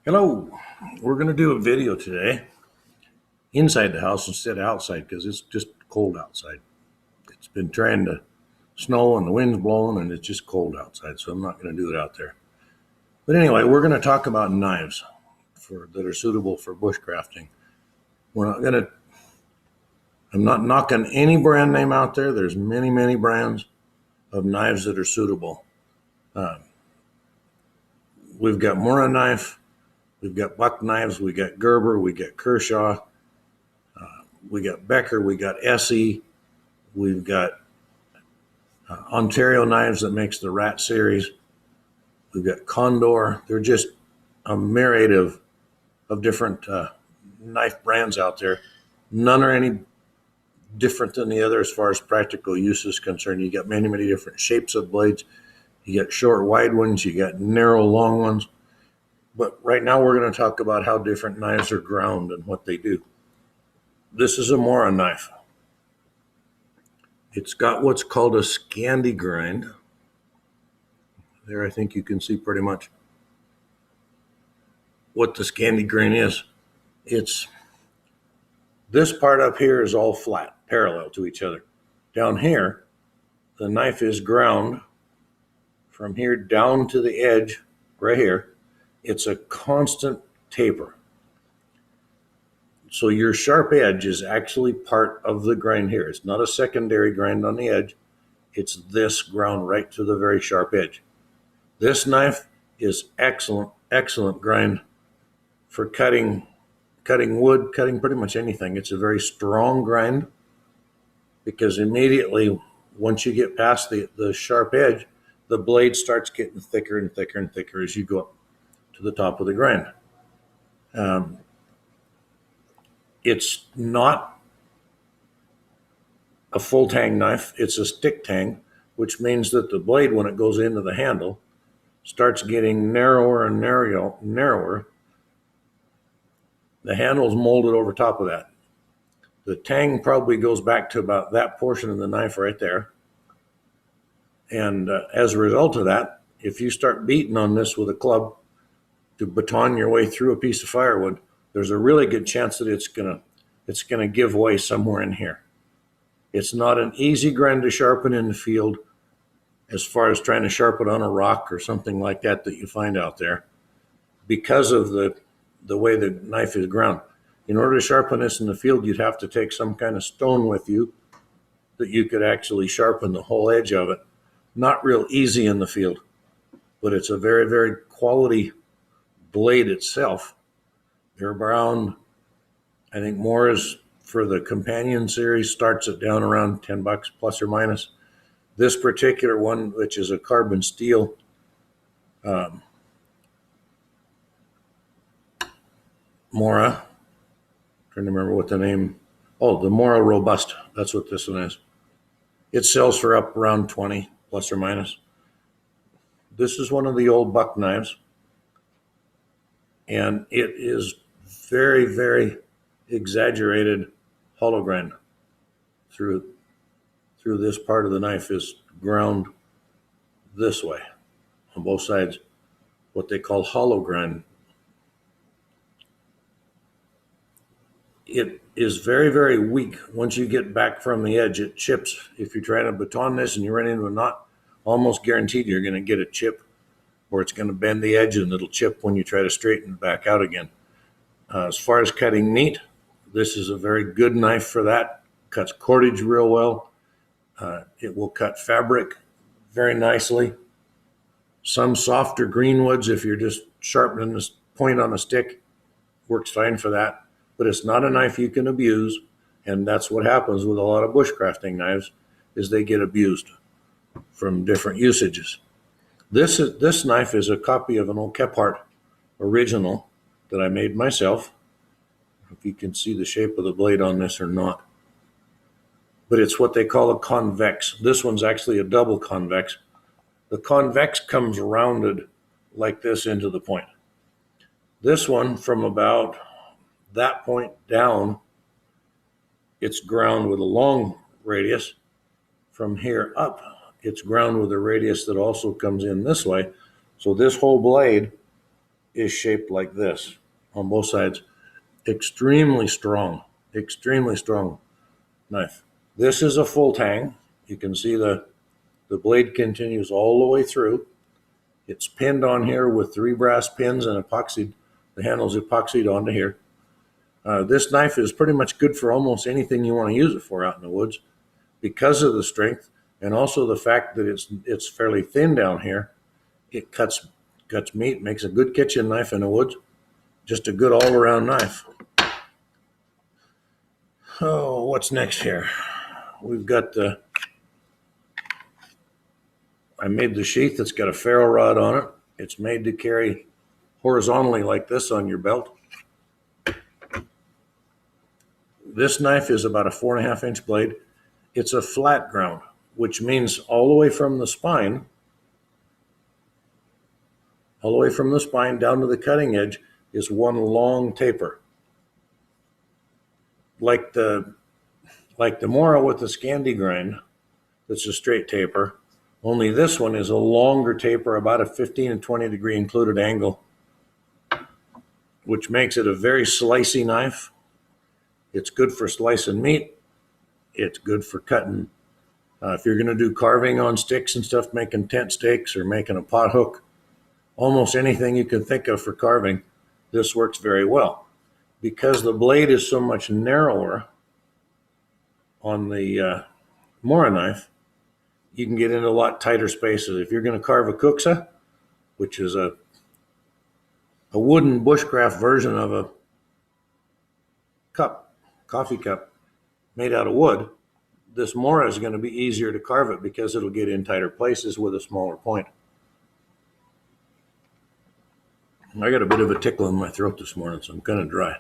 Hello, we're going to do a video today inside the house instead of outside because it's just cold outside. It's been trying to snow and the wind's blowing and it's just cold outside, so I'm not going to do it out there. But anyway, we're going to talk about knives that are suitable for bushcrafting. We're not going to, I'm not knocking any brand name out there. There's many brands of knives that are suitable. Uh, we've got Mora knife, we've got Buck knives, we got Gerber, we got Kershaw. We got Becker, we got Essie, we've got Ontario Knives that makes the Rat series. We've got Condor. They're just a myriad of different knife brands out there. None are any different than the other as far as practical use is concerned. You got many different shapes of blades. You got short, wide ones. You got narrow, long ones. But right now we're going to talk about how different knives are ground and what they do. This is a Mora knife. It's got what's called a Scandi grind. There, I think you can see pretty much what the Scandi grind is. It's this part up here is all flat, parallel to each other. Down here, the knife is ground from here down to the edge, right here. It's a constant taper. So your sharp edge is actually part of the grind here. It's not a secondary grind on the edge. It's this ground right to the very sharp edge. This knife is excellent grind for cutting wood, cutting pretty much anything. It's a very strong grind because immediately once you get past the sharp edge, the blade starts getting thicker and thicker as you go up to the top of the grind. It's not a full tang knife. It's a stick tang, which means that the blade, when it goes into the handle, starts getting narrower and narrower. The handle's molded over top of that. The tang probably goes back to about that portion of the knife right there. And as a result of that, if you start beating on this with a club to baton your way through a piece of firewood, there's a really good chance that it's gonna give way somewhere in here. It's not an easy grind to sharpen in the field as far as trying to sharpen on a rock or something like that you find out there because of the way the knife is ground. In order to sharpen this in the field, you'd have to take some kind of stone with you that you could actually sharpen the whole edge of it. Not real easy in the field, but it's a very quality blade itself. They're brown. I think Mora's for the companion series starts at down around $10 plus or minus. This particular one, which is a carbon steel, Mora, trying to remember what the name, the Mora Robust, that's what this one is. It sells for up around 20 plus or minus. This is one of the old Buck knives, and it is very exaggerated hollow grind through this part of the knife is ground this way on both sides, what they call hollow grind. It is very weak. Once you get back from the edge, it chips. If you're trying to baton this and you run into a knot, almost guaranteed you're going to get a chip, or it's going to bend the edge and it'll chip when you try to straighten it back out again. As far as cutting meat, this is a very good knife for that. Cuts cordage real well. It will cut fabric very nicely. Some softer greenwoods, if you're just sharpening this point on a stick, works fine for that. But it's not a knife you can abuse, and that's what happens with a lot of bushcrafting knives, is they get abused from different usages. This knife is a copy of an old Kephart original that I made myself. If you can see the shape of the blade on this or not. But it's what they call a convex. This one's actually a double convex. The convex comes rounded like this into the point. This one, from about that point down, it's ground with a long radius. From here up, it's ground with a radius that also comes in this way. So this whole blade is shaped like this on both sides. Extremely strong knife. This is a full tang. You can see the blade continues all the way through. It's pinned on here with 3 brass pins and epoxied. The handle's epoxied onto here. This knife is pretty much good for almost anything you want to use it for out in the woods because of the strength and also the fact that it's fairly thin down here. It cuts meat, makes a good kitchen knife in the woods. Just a good all-around knife. Oh, what's next here? We've got I made the sheath that's got a ferro rod on it. It's made to carry horizontally like this on your belt. This knife is about a 4.5-inch blade. It's a flat ground, which means all the way from the spine down to the cutting edge is one long taper. Like the Mora with the Scandi grind, that's a straight taper. Only this one is a longer taper, about a 15 and 20 degree included angle, which makes it a very slicey knife. It's good for slicing meat. It's good for cutting. If you're going to do carving on sticks and stuff, making tent stakes or making a pot hook, almost anything you can think of for carving, this works very well. Because the blade is so much narrower on the Mora knife, you can get into a lot tighter spaces. If you're going to carve a kuksa, which is a wooden bushcraft version of a coffee cup made out of wood, this Mora is going to be easier to carve it because it'll get in tighter places with a smaller point. I got a bit of a tickle in my throat this morning, so I'm kind of dry.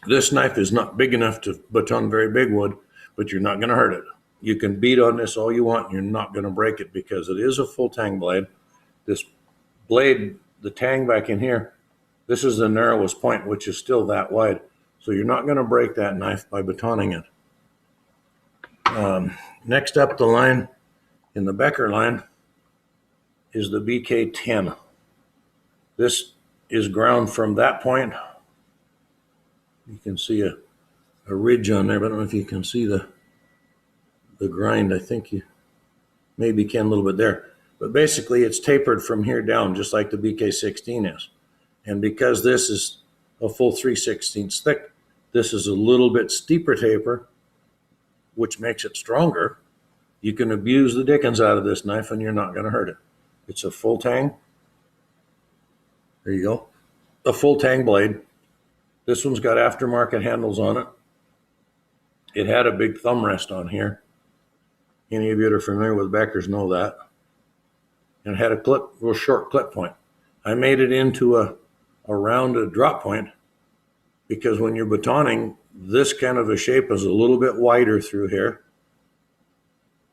This knife is not big enough to baton very big wood, but you're not going to hurt it. You can beat on this all you want, and you're not going to break it because it is a full tang blade. This blade, the tang back in here, this is the narrowest point, which is still that wide. So you're not going to break that knife by batoning it. Next up the line, in the Becker line, is the BK10. This is ground from that point. You can see a ridge on there, but I don't know if you can see the grind. I think you maybe can a little bit there. But basically it's tapered from here down, just like the BK16 is. And because this is a full 3/16 thick, this is a little bit steeper taper, which makes it stronger. You can abuse the dickens out of this knife and you're not going to hurt it. It's a full tang. There you go. A full tang blade. This one's got aftermarket handles on it. It had a big thumb rest on here. Any of you that are familiar with Beckers know that. And it had a real short clip point. I made it into a rounded drop point because when you're batoning, this kind of a shape is a little bit wider through here.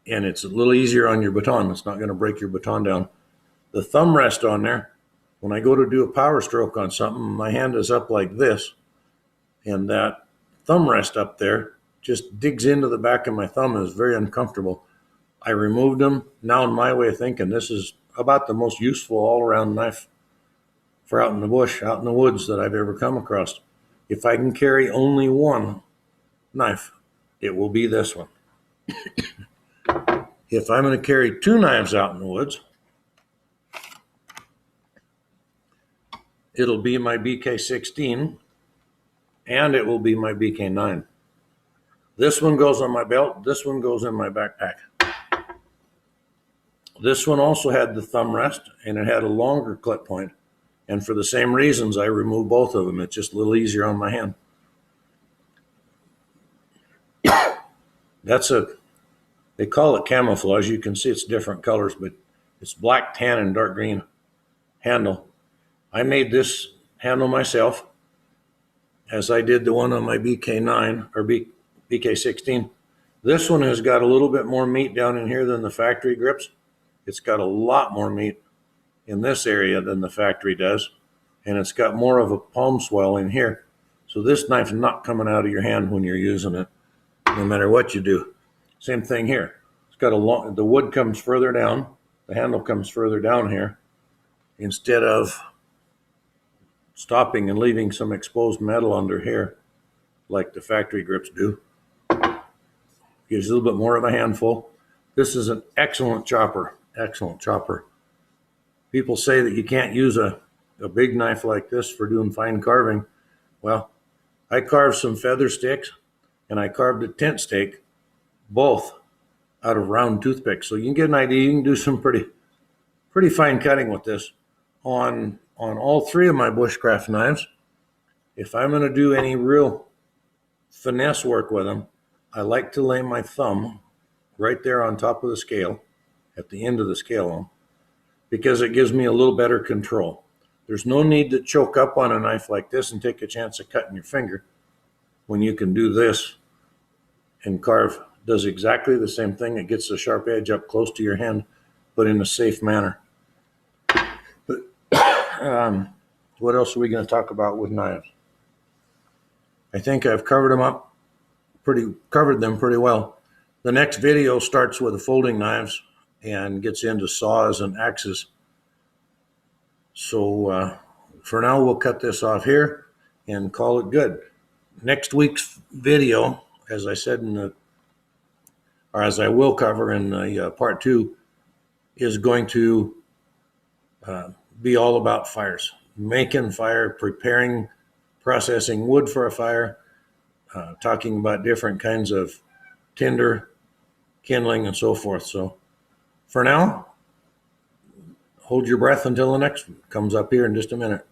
And it's a little easier on your baton. It's not going to break your baton down. The thumb rest on there, when I go to do a power stroke on something, my hand is up like this. And that thumb rest up there just digs into the back of my thumb and is very uncomfortable. I removed them. Now, in my way of thinking, this is about the most useful all-around knife for out in the bush, out in the woods that I've ever come across. If I can carry only one knife, it will be this one. If I'm going to carry 2 knives out in the woods, it'll be my BK16 and it will be my BK9. This one goes on my belt. This one goes in my backpack. This one also had the thumb rest and it had a longer clip point. And for the same reasons, I removed both of them. It's just a little easier on my hand. They call it camouflage. You can see it's different colors, but it's black, tan, and dark green handle. I made this handle myself, as I did the one on my BK9 or BK16. This one has got a little bit more meat down in here than the factory grips. It's got a lot more meat in this area than the factory does, and it's got more of a palm swell in here. So this knife's not coming out of your hand when you're using it, no matter what you do. Same thing here. It's got the wood comes further down, the handle comes further down here, instead of stopping and leaving some exposed metal under here like the factory grips do. Gives you a little bit more of a handful. This is an excellent chopper, excellent chopper. People say that you can't use a big knife like this for doing fine carving. Well, I carved some feather sticks and I carved a tent stake, both out of round toothpicks. So you can get an idea. You can do some pretty fine cutting with this. On all three of my bushcraft knives, if I'm going to do any real finesse work with them, I like to lay my thumb right there on top of the scale, at the end of the scale, because it gives me a little better control. There's no need to choke up on a knife like this and take a chance of cutting your finger when you can do this and carve. Does exactly the same thing. It gets the sharp edge up close to your hand, but in a safe manner. But what else are we going to talk about with knives? I think I've covered them pretty well. The next video starts with the folding knives and gets into saws and axes. So for now, we'll cut this off here and call it good. Next week's video, as I said as I will cover in the part 2, is going to be all about fires, making fire, preparing, processing wood for a fire, talking about different kinds of tinder, kindling, and so forth. So for now, hold your breath until the next one comes up here in just a minute.